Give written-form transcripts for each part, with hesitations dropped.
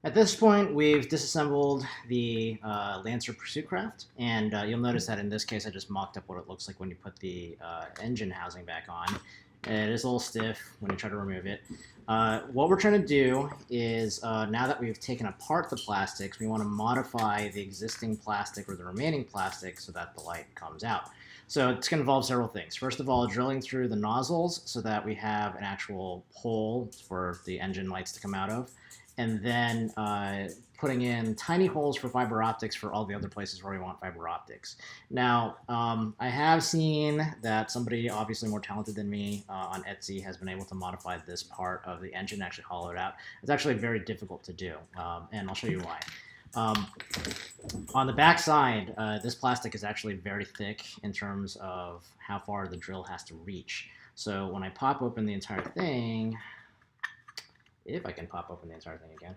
At this point, we've disassembled the Lancer Pursuit Craft, and you'll notice that in this case, I just mocked up what it looks like when you put the engine housing back on. It is a little stiff when you try to remove it. What we're trying to do is, now that we've taken apart the plastics, we want to modify the existing plastic or the remaining plastic so that the light comes out. So it's going to involve several things. First of all, drilling through the nozzles so that we have an actual hole for the engine lights to come out of, and then putting in tiny holes for fiber optics for all the other places where we want fiber optics. Now, I have seen that somebody obviously more talented than me on Etsy has been able to modify this part of the engine, actually hollow it out. It's actually very difficult to do, and I'll show you why. On the back side, this plastic is actually very thick in terms of how far the drill has to reach. So when I pop open the entire thing, if I can pop open the entire thing again,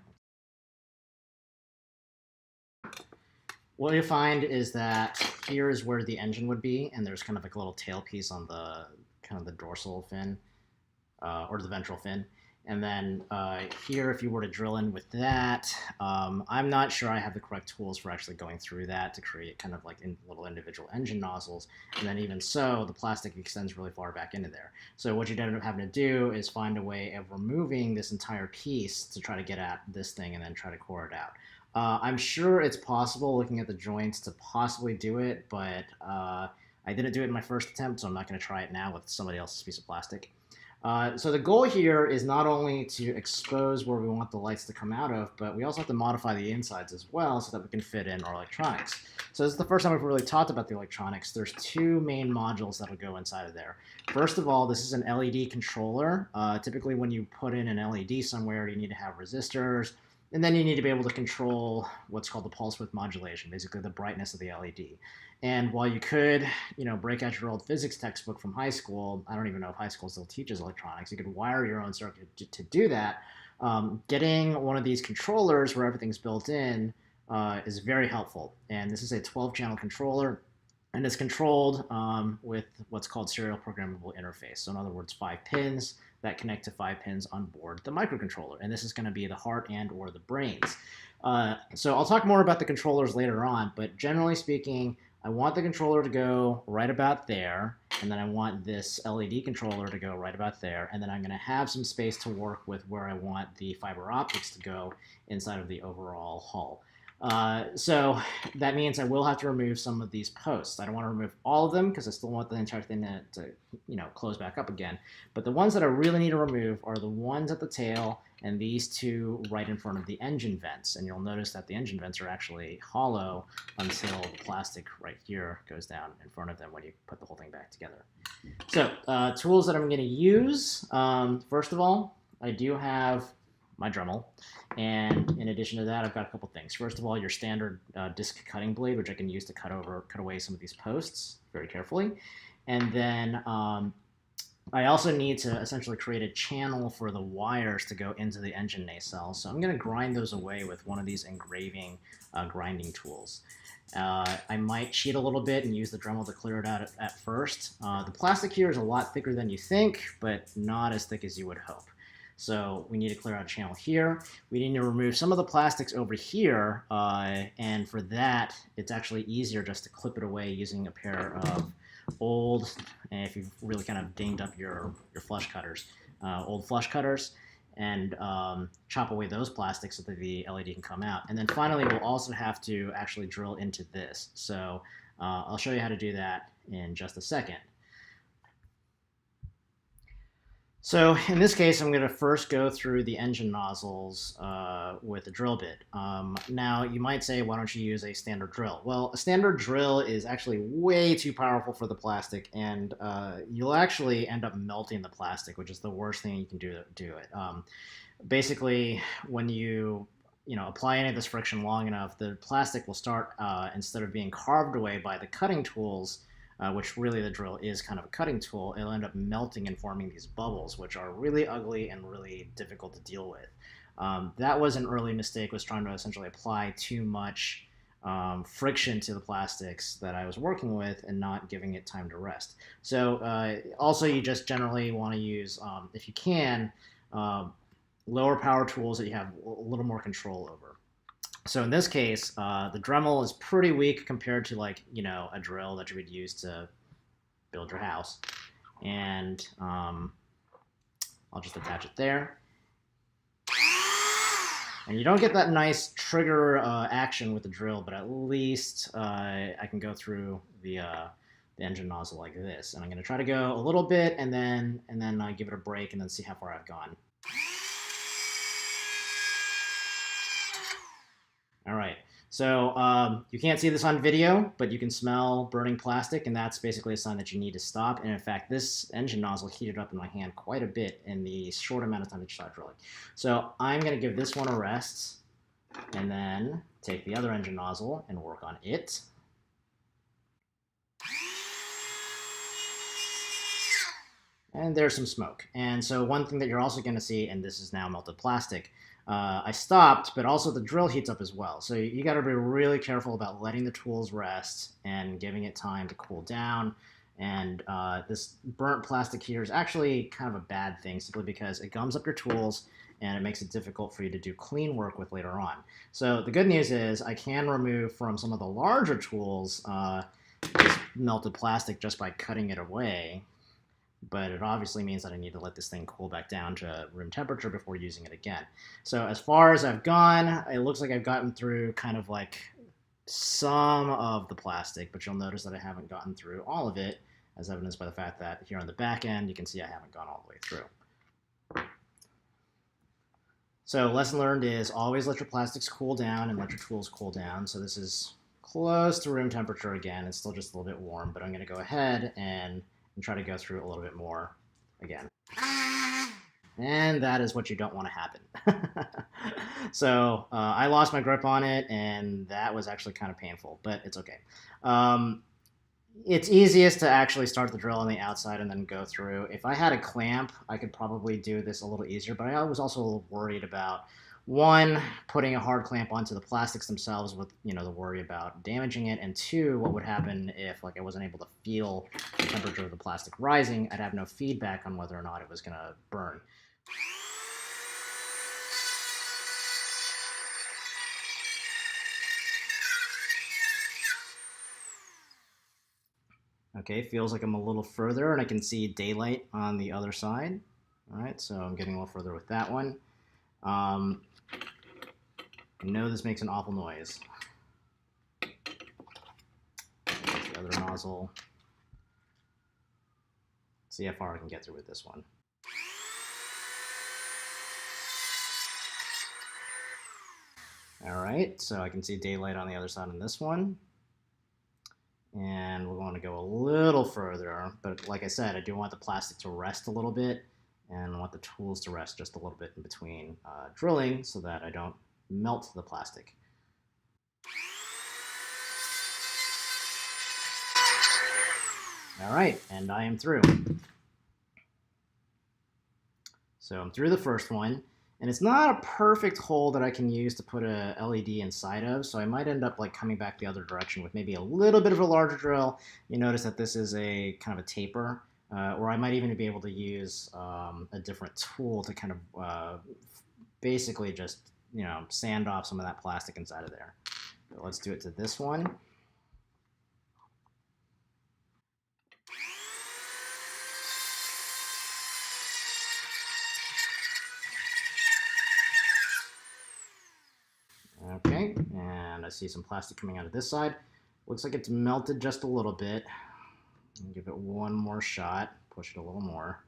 what you find is that here is where the engine would be, and there's kind of like a little tailpiece on the kind of the dorsal fin or the ventral fin. And then here, if you were to drill in with that, I'm not sure I have the correct tools for actually going through that to create kind of like little individual engine nozzles. And then even so, the plastic extends really far back into there. So what you'd end up having to do is find a way of removing this entire piece to try to get at this thing and then try to core it out. I'm sure it's possible, looking at the joints, to possibly do it, but I didn't do it in my first attempt, so I'm not going to try it now with somebody else's piece of plastic. So the goal here is not only to expose where we want the lights to come out of, but we also have to modify the insides as well so that we can fit in our electronics. So this is the first time we've really talked about the electronics. There's two main modules that will go inside of there. First of all, this is an LED controller. Typically when you put in an LED somewhere, you need to have resistors, and then you need to be able to control what's called the pulse width modulation, basically the brightness of the LED. And while you could, break out your old physics textbook from high school, I don't even know if high school still teaches electronics, you could wire your own circuit to do that. Getting one of these controllers where everything's built in is very helpful. And this is a 12-channel controller, and it's controlled with what's called serial programmable interface. So in other words, 5 pins that connect to 5 pins on board the microcontroller. And this is going to be the heart and or the brains. So I'll talk more about the controllers later on, but generally speaking, I want the controller to go right about there, and then I want this LED controller to go right about there, and then I'm going to have some space to work with where I want the fiber optics to go inside of the overall hull. So that means I will have to remove some of these posts. I don't want to remove all of them because I still want the entire thing to close back up again. But the ones that I really need to remove are the ones at the tail and these two right in front of the engine vents. And you'll notice that the engine vents are actually hollow until the plastic right here goes down in front of them when you put the whole thing back together. So tools that I'm going to use, first of all, I do have my dremel. And in addition to that, I've got a couple things. First of all, your standard disc cutting blade, which I can use to cut away some of these posts very carefully. And then I also need to essentially create a channel for the wires to go into the engine nacelle. So I'm going to grind those away with one of these engraving grinding tools. I might cheat a little bit and use the Dremel to clear it out at first. The plastic here is a lot thicker than you think, but not as thick as you would hope. So we need to clear out a channel here. We need to remove some of the plastics over here, and for that, it's actually easier just to clip it away using a pair of old, and if you've really kind of dinged up your flush cutters, old flush cutters, and chop away those plastics so that the LED can come out. And then finally, we'll also have to actually drill into this. So I'll show you how to do that in just a second. So in this case, I'm going to first go through the engine nozzles with a drill bit. Now, you might say, why don't you use a standard drill? Well, a standard drill is actually way too powerful for the plastic, and you'll actually end up melting the plastic, which is the worst thing you can do to do it. Basically, when you apply any of this friction long enough, the plastic will start, instead of being carved away by the cutting tools, which really the drill is kind of a cutting tool, it'll end up melting and forming these bubbles, which are really ugly and really difficult to deal with. That was an early mistake, was trying to essentially apply too much friction to the plastics that I was working with and not giving it time to rest. So also you just generally want to use, if you can, lower power tools that you have little more control over. So in this case, the Dremel is pretty weak compared to like, you know, a drill that you would use to build your house. And I'll just attach it there. And you don't get that nice trigger action with the drill, but at least I can go through the engine nozzle like this. And I'm going to try to go a little bit and then give it a break and then see how far I've gone. All right. So you can't see this on video, but you can smell burning plastic, and that's basically a sign that you need to stop. And in fact, this engine nozzle heated up in my hand quite a bit in the short amount of time that you started drilling. So I'm going to give this one a rest, and then take the other engine nozzle and work on it. And there's some smoke. And so one thing that you're also going to see, and this is now melted plastic, I stopped, but also the drill heats up as well. So you got to be really careful about letting the tools rest and giving it time to cool down. And this burnt plastic here is actually kind of a bad thing, simply because it gums up your tools and it makes it difficult for you to do clean work with later on. So the good news is I can remove from some of the larger tools this melted plastic just by cutting it away. But it obviously means that I need to let this thing cool back down to room temperature before using it again. So as far as I've gone, it looks like I've gotten through kind of like some of the plastic, but you'll notice that I haven't gotten through all of it, as evidenced by the fact that here on the back end, you can see I haven't gone all the way through. So lesson learned is always let your plastics cool down and let your tools cool down. So this is close to room temperature again. It's still just a little bit warm, but I'm going to go ahead and try to go through it a little bit more again. And that is what you don't want to happen. So I lost my grip on it, and that was actually kind of painful, but it's okay. It's easiest to actually start the drill on the outside and then go through. If I had a clamp, I could probably do this a little easier, but I was also a little worried about, one, putting a hard clamp onto the plastics themselves with, you know, the worry about damaging it, and two, what would happen if like I wasn't able to feel the temperature of the plastic rising. I'd have no feedback on whether or not it was going to burn. Okay, feels like I'm a little further, and I can see daylight on the other side. All right, so I'm getting a little further with that one. I know this makes an awful noise. The other nozzle. See how far I can get through with this one. All right, so I can see daylight on the other side on this one. And we're going to go a little further, but like I said, I do want the plastic to rest a little bit, and I want the tools to rest just a little bit in between drilling so that I don't melt the plastic. All right, and I am through. So I'm through the first one, and it's not a perfect hole that I can use to put a LED inside of, so I might end up like coming back the other direction with maybe a little bit of a larger drill. You notice that this is a kind of a taper, or I might even be able to use a different tool to kind of basically just, you know, sand off some of that plastic inside of there. So let's do it to this one. Okay, and I see some plastic coming out of this side. Looks like it's melted just a little bit. I'll give it one more shot, push it a little more.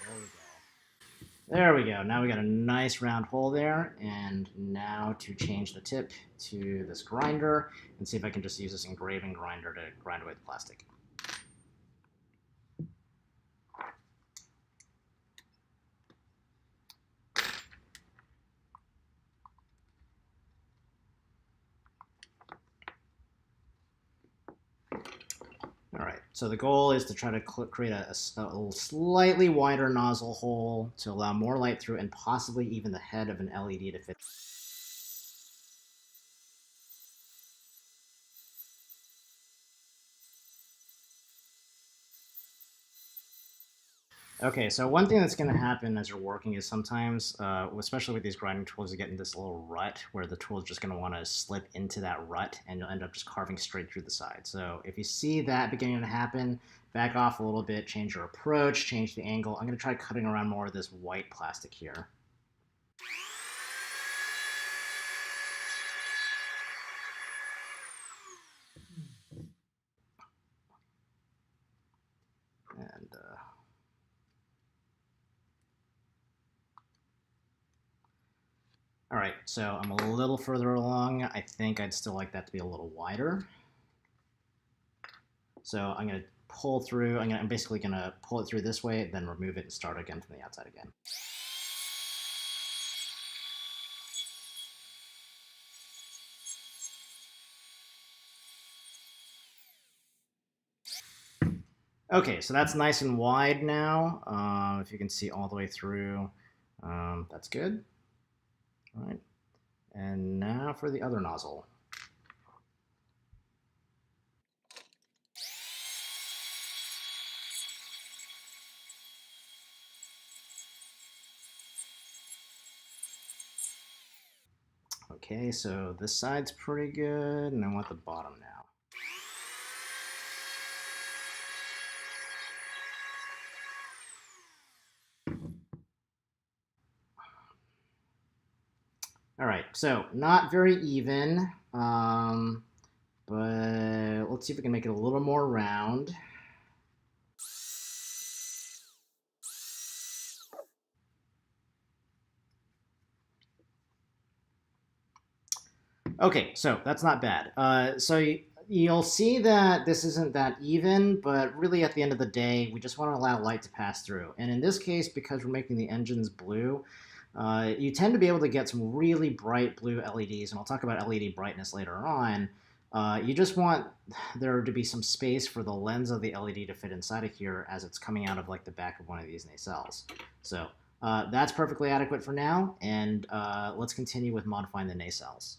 There we go. There we go. Now we got a nice round hole there, and now to change the tip to this grinder and see if I can just use this engraving grinder to grind away the plastic. All right, so the goal is to try to create a slightly wider nozzle hole to allow more light through and possibly even the head of an LED to fit. Okay, so one thing that's going to happen as you're working is sometimes, especially with these grinding tools, you get in this little rut where the tool is just going to want to slip into that rut and you'll end up just carving straight through the side. So if you see that beginning to happen, back off a little bit, change your approach, change the angle. I'm going to try cutting around more of this white plastic here. And all right, so I'm a little further along. I think I'd still like that to be a little wider. So I'm going to pull through. I'm basically going to pull it through this way, then remove it and start again from the outside again. Okay, so that's nice and wide now. If you can see all the way through, that's good. All right, and now for the other nozzle. Okay, so this side's pretty good, and I want the bottom now. All right, so not very even, but let's see if we can make it a little more round. Okay, so that's not bad. You'll see that this isn't that even, but really at the end of the day, we just want to allow light to pass through. And in this case, because we're making the engines blue, you tend to be able to get some really bright blue LEDs, and I'll talk about LED brightness later on. You just want there to be some space for the lens of the LED to fit inside of here as it's coming out of like the back of one of these nacelles. So that's perfectly adequate for now, and let's continue with modifying the nacelles.